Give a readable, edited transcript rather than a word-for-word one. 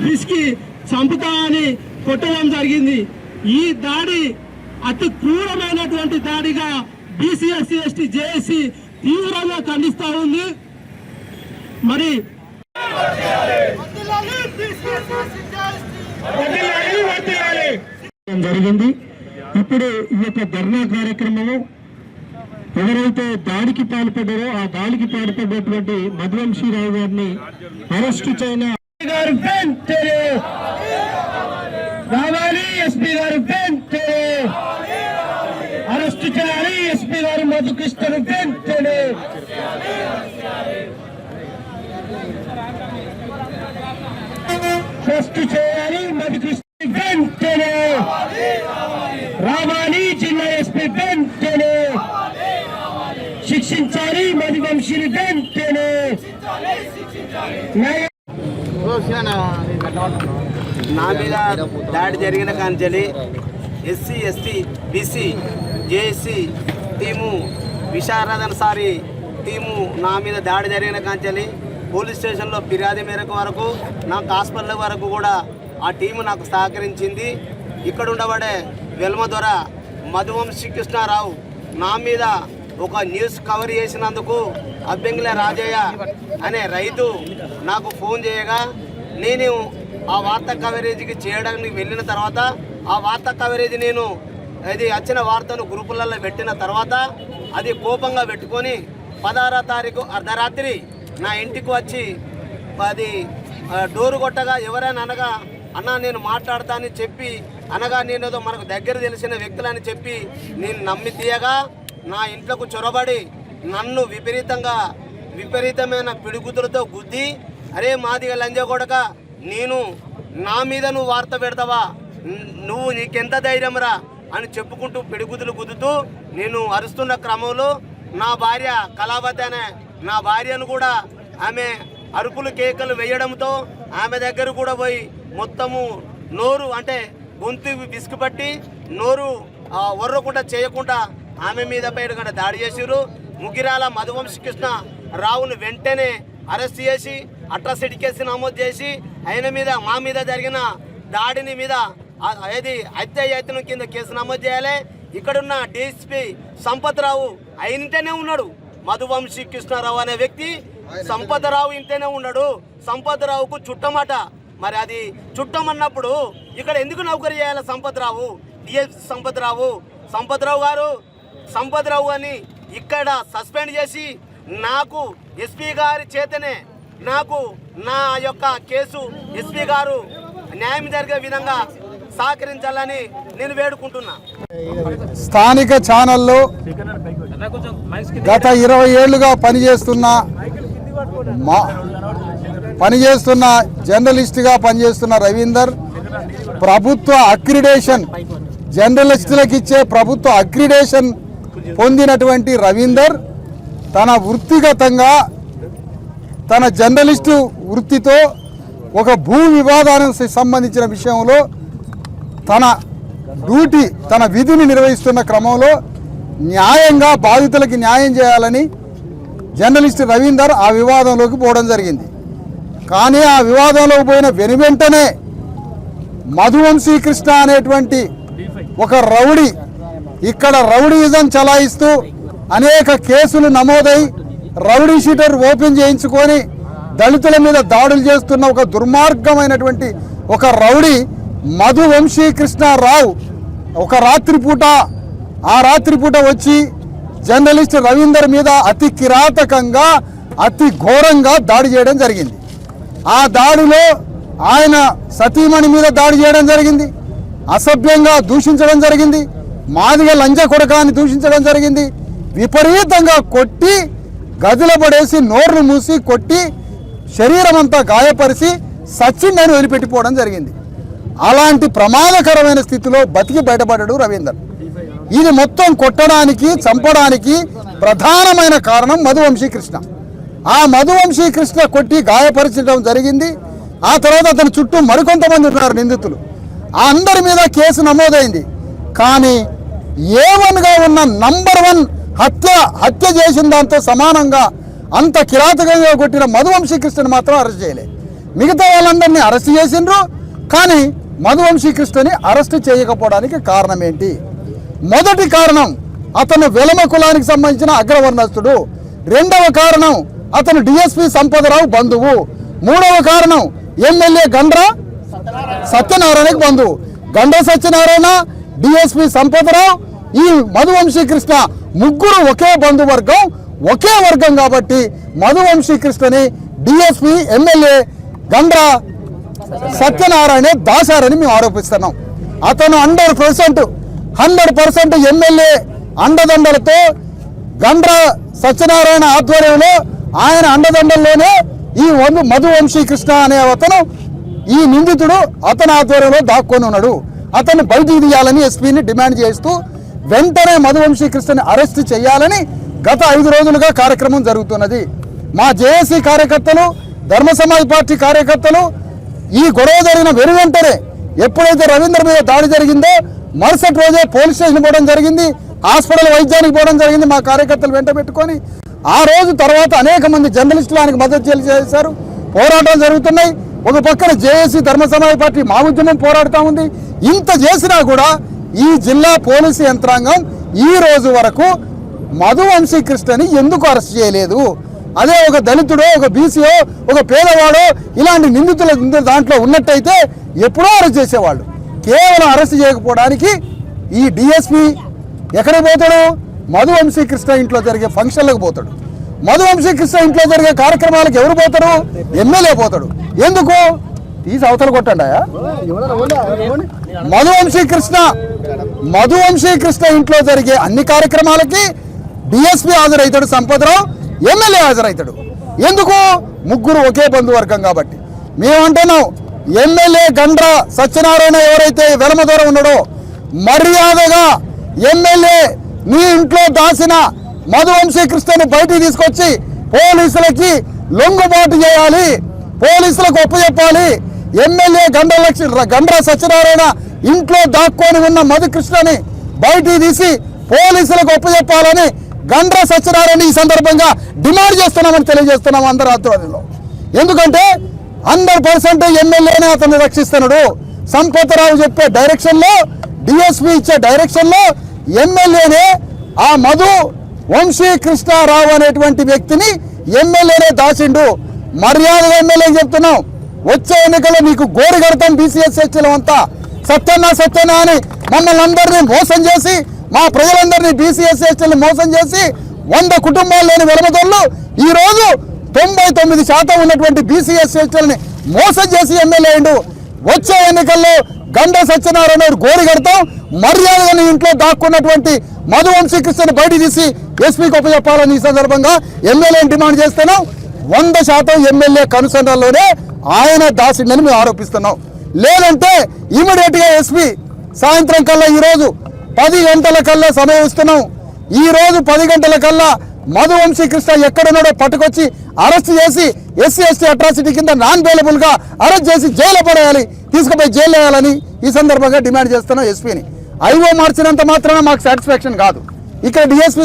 పిసికి చంపుతా అని కొట్టడం జరిగింది. ఈ దాడి అతి క్రూరమైనటువంటి దాడిగా బీసీ ఎస్సీ ఎస్టీ జేఏసీ తీవ్రంగా ఖండిస్తా ఉంది. మరి జరిగింది. ఇప్పుడు ఈ యొక్క ధర్నా కార్యక్రమము ఎవరైతే దాడికి పాల్పడ్డారో ఆ దాడికి పాల్పడ్డటువంటి మధువంశీరావు గారిని అరెస్టు చేయన రావాలి, ఎస్పీ గారు అరెస్టు చేయాలి, ఎస్పీ గారు మధుకృష్ణను వెంటనే అరెస్టు చేయాలి, మధుకృష్ణ వెంటనే రావాలి, జిల్లా ఎస్పీ వెంటనే శిక్షించాలి, మధువంశీని వెంటనే. నా మీద దాడి జరిగిన కాంచెలి SC ST BC JAC team విశారదన సారి టీము నా మీద దాడి జరిగిన కాంచెలి పోలీస్ స్టేషన్లో ఫిర్యాదు మేరకు వరకు నాకు హాస్పిటల్ వరకు కూడా ఆ టీము నాకు సహకరించింది. ఇక్కడ ఉండబడే వెల్మ దొర మధువంశీ కృష్ణారావు నా మీద ఒక న్యూస్ కవర్ చేసినందుకు అబ్బెంగుల రాజయ్య అనే రైతు నాకు ఫోన్ చేయగా నేను ఆ వార్తా కవరేజీకి చేయడానికి వెళ్ళిన తర్వాత ఆ వార్తా కవరేజీ నేను అది వచ్చిన వార్తను గ్రూపులలో పెట్టిన తర్వాత అది కోపంగా పెట్టుకొని 16వ తారీఖు అర్ధరాత్రి నా ఇంటికి వచ్చి అది డోరు కొట్టగా ఎవరైనా అనగా అన్న నేను మాట్లాడతానని చెప్పి అనగా నేను ఏదో మనకు దగ్గర తెలిసిన వ్యక్తులని చెప్పి నేను నమ్మి తీయగా నా ఇంట్లోకి చొరబడి నన్ను విపరీతమైన పిడుగుతులతో గుద్ది, అరే మాదిగా లంజగొడక నేను నా మీద నువ్వు వార్త పెడతావా, నువ్వు నీకెంత ధైర్యంరా అని చెప్పుకుంటూ పిడుగుతులు గుద్దుతూ నేను అరుస్తున్న క్రమంలో నా భార్య కళావతి అనే నా భార్యను కూడా ఆమె అరుపులు కేకలు వేయడంతో ఆమె దగ్గర కూడా పోయి మొత్తము నోరు అంటే గొంతు విసుగుపట్టి నోరు వర్రకుండా చేయకుండా ఆమె మీద పైన దాడి చేసిరు. ముగిరాల మధువంశీ కృష్ణ రావును వెంటనే అరెస్ట్ చేసి అట్రాసిటీ కేసు నమోదు చేసి ఆయన మీద మా మీద జరిగిన దాడిని మీద హత్యాయత్నం కింద కేసు నమోదు చేయాలి. ఇక్కడున్న డిఎస్పీ సంపత్రావు ఆయనంటేనే ఉన్నాడు. మధువంశీ కృష్ణారావు అనే వ్యక్తి సంపత్రావు ఇంటేనే ఉన్నాడు. సంపత్రావుకు చుట్టమాట. మరి అది చుట్టం అన్నప్పుడు ఇక్కడ ఎందుకు నౌకరీ చేయాలి సంపత్రావు? డిఎస్పీ సంపత్రావు అని ఇక్కడ సస్పెండ్ చేసి నాకు ఎస్పీ గారి చేతనే నాకు నా యొక్క కేసు ఎస్పీ గారు న్యాయం జరిగే విధంగా సహకరించాలని నేను వేడుకుంటున్నా. స్థానిక ఛానల్లో గత 20 ఏళ్లుగా పనిచేస్తున్న జర్నలిస్ట్గా పనిచేస్తున్న రవీందర్ ప్రభుత్వ అక్రిడేషన్ జర్నలిస్టులకు ఇచ్చే ప్రభుత్వ అక్రిడేషన్ పొందినటువంటి రవీందర్ తన వృత్తిగతంగా తన జర్నలిస్టు వృత్తితో ఒక భూ వివాదానికి సంబంధించిన విషయంలో తన విధిని నిర్వహిస్తున్న క్రమంలో న్యాయంగా బాధితులకి న్యాయం చేయాలని జర్నలిస్ట్ రవీందర్ ఆ వివాదంలోకి పోవడం జరిగింది. కానీ ఆ వివాదంలోకి పోయిన వెనువెంటనే మధువంశీ కృష్ణ అనేటువంటి ఒక రౌడీ ఇక్కడ రౌడీయిజం చలాయిస్తూ అనేక కేసులు నమోదై రౌడీ షీటర్ ఓపెన్ చేయించుకొని దళితుల మీద దాడులు చేస్తున్న ఒక దుర్మార్గమైనటువంటి ఒక రౌడీ మధువంశీ కృష్ణారావు ఆ రాత్రిపూట వచ్చి జర్నలిస్ట్ రవీందర్ మీద అతి కిరాతకంగా అతి ఘోరంగా దాడి చేయడం జరిగింది. ఆ దాడిలో ఆయన సతీమణి మీద దాడి చేయడం జరిగింది, అసభ్యంగా దూషించడం జరిగింది, మాదిగ లంజ కొడక అని దూషించడం జరిగింది, విపరీతంగా కొట్టి గదిలో పడేసి నోర్లు మూసి కొట్టి శరీరం అంతా గాయపరిచి సచ్చిండని వదిలిపెట్టిపోవడం జరిగింది. అలాంటి ప్రమాదకరమైన స్థితిలో బతికి బయటపడ్డాడు రవీందర్. ఇది మొత్తం కొట్టడానికి చంపడానికి ప్రధానమైన కారణం మధువంశీ కృష్ణ. ఆ మధువంశీ కృష్ణ కొట్టి గాయపరచడం జరిగింది. ఆ తర్వాత అతని చుట్టూ మరికొంతమంది ఉన్నారు నిందితులు. ఆ అందరి మీద కేసు నమోదైంది. కానీ A1గా ఉన్న నంబర్ 1 హత్య చేసిన దాంతో సమానంగా అంత కిరాతకంగా కొట్టిన మధువంశీ కృష్ణని మాత్రం అరెస్ట్ చేయలేదు. మిగతా వాళ్ళందరినీ అరెస్ట్ చేసిండ్రు, కానీ మధువంశీ కృష్ణని అరెస్ట్ చేయకపోవడానికి కారణం ఏంటి? మొదటి కారణం అతను వెలమ కులానికి సంబంధించిన అగ్రవర్ణస్తుడు. రెండవ కారణం అతను డిఎస్పి సంపదరావు బంధువు. మూడవ కారణం ఎమ్మెల్యే గండ్ర సత్యనారాయణకి బంధువు. గండ్ర సత్యనారాయణ, డిఎస్పి సంపదరావు, ఈ మధువంశీ కృష్ణ ముగ్గురు ఒకే బంధువర్గం, ఒకే వర్గం. కాబట్టి మధువంశీ కృష్ణని డిఎస్పి ఎమ్మెల్యే గండ్ర సత్యనారాయణ దాశారని మేము ఆరోపిస్తున్నాం. అతను 100% ఎమ్మెల్యే అండదండలతో గండ్ర సత్యనారాయణ ఆధ్వర్యంలో, ఆయన అండదండల్లోనే ఈ మధువంశీ కృష్ణ అనే అతను, ఈ నిందితుడు అతని ఆధ్వర్యంలో దాక్కొని ఉన్నాడు. అతన్ని బయటికి తీయాలని ఎస్పీని డిమాండ్ చేస్తూ వెంటనే మధువంశీ కృష్ణని అరెస్ట్ చేయాలని గత 5 రోజులుగా కార్యక్రమం జరుగుతున్నది. మా జేఏసీ కార్యకర్తలు, ధర్మ సమాజ్ పార్టీ కార్యకర్తలు ఈ గొడవ జరిగిన వెనువెంటనే, ఎప్పుడైతే రవీందర్ మీద దాడి జరిగిందో మరుసటి రోజే పోలీస్ స్టేషన్ పోవడం జరిగింది, హాస్పిటల్ వైద్యానికి పోవడం జరిగింది మా కార్యకర్తలు వెంట పెట్టుకొని. ఆ రోజు తర్వాత అనేక మంది జర్నలిస్టులు ఆయనకు మద్దతు చేశారు. పోరాటాలు జరుగుతున్నాయి. ఒక పక్కన జేఏసీ ధర్మ సమాజ్ పార్టీ మా ఉద్యమం పోరాడుతూ ఉంది. ఇంత చేసినా కూడా ఈ జిల్లా పోలీసు యంత్రాంగం ఈ రోజు వరకు మధువంశీ కృష్ణని ఎందుకు అరెస్ట్ చేయలేదు? అదే ఒక దళితుడో, ఒక బీసీఓ, ఒక పేదవాడో ఇలాంటి నిందితుల దాంట్లో ఉన్నట్టయితే ఎప్పుడో అరెస్ట్ చేసేవాళ్ళు. కేవలం అరెస్ట్ చేయకపోవడానికి ఈ డిఎస్పీ ఎక్కడికి పోతాడు? మధువంశీ కృష్ణ ఇంట్లో జరిగే ఫంక్షన్లకు పోతాడు. మధువంశీ కృష్ణ ఇంట్లో జరిగే కార్యక్రమాలకు ఎవరు పోతారు? ఎమ్మెల్యే పోతాడు. ఎందుకు? తీసి అవతల కొట్టండి. మధువంశీ కృష్ణ ఇంట్లో జరిగే అన్ని కార్యక్రమాలకి డిఎస్పీ హాజరవుతాడు, సంపదరావు ఎమ్మెల్యే హాజరవుతాడు. ఎందుకు? ముగ్గురు ఒకే బంధువర్గం కాబట్టి. మేమంటున్నాం, ఎమ్మెల్యే గండ్ర సత్యనారాయణ ఎవరైతే వెలమ దూరం ఉన్నాడో, మర్యాదగా ఎమ్మెల్యే నీ ఇంట్లో దాచిన మధువంశీ కృష్ణని బయటికి తీసుకొచ్చి పోలీసులకి లొంగుబాటు చేయాలి, పోలీసులకు ఒప్పచెప్పాలి. ఎమ్మెల్యే గండ్ర సత్యనారాయణ ఇంట్లో దాక్కొని ఉన్న మధుకృష్ణని బయటికి తీసి పోలీసులకు ఒప్పచెప్పాలని గండ్ర సత్యనారాయణ ఈ సందర్భంగా డిమాండ్ చేస్తున్నామని తెలియజేస్తున్నాం అందరి ఆధ్వర్యంలో. ఎందుకంటే 100% ఎమ్మెల్యేనే అతన్ని రక్షిస్తున్నాడు. సంపతరావు చెప్పే డైరెక్షన్లో, డిఎస్పీ ఇచ్చే డైరెక్షన్లో ఎమ్మెల్యేనే ఆ మధు వంశీ కృష్ణారావు అనేటువంటి వ్యక్తిని ఎమ్మెల్యేనే దాచిండు. మర్యాదగా ఎమ్మెల్యేకి చెప్తున్నాం, వచ్చే ఎన్నికల్లో నీకు గోరి కడతాం బీసీఎస్ఎస్టీలో అంతా. సత్యనా అని మమ్మల్ని అందరినీ మోసం చేసి, మా ప్రజలందరినీ బీసీఎస్ఎస్టీని మోసం చేసి 100 కుటుంబాలు లేని వెలమదొళ్ళు ఈరోజు 99% ఉన్నటువంటి బీసీఎస్ఎస్టీని మోసం చేసి ఎమ్మెల్యే అయిండు. వచ్చే ఎన్నికల్లో గండ్ర సత్యనారాయణ గోరి కడతాం. మర్యాదగా నీ ఇంట్లో దాక్కున్నటువంటి మధువంశీ కృష్ణని బయట తీసి ఎస్పీకి ఒప్పచెప్పాలని ఈ సందర్భంగా ఎమ్మెల్యేని డిమాండ్ చేస్తున్నాం. 100% ఎమ్మెల్యే కనుసంధానంలోనే ఆయన దాసిండని మేము ఆరోపిస్తున్నాం. లేదంటే ఇమీడియట్గా ఎస్పీ సాయంత్రం కల్లా, ఈరోజు 10 గంటల కల్లా సమయం ఇస్తున్నాం. ఈరోజు 10 గంటల కల్లా మధువంశీ కృష్ణ ఎక్కడున్నాడో పట్టుకొచ్చి అరెస్ట్ చేసి ఎస్సీ ఎస్టీ అట్రాసిటీ కింద నాన్ బెయిలబుల్గా అరెస్ట్ చేసి జైలు పడేయాలి, తీసుకుపోయి జైలు వేయాలని ఈ సందర్భంగా డిమాండ్ చేస్తున్నాం ఎస్పీని. ఐఓ మార్చినంత మాత్రాన మాకు సాటిస్ఫాక్షన్ కాదు. ఇక్కడ డిఎస్పీ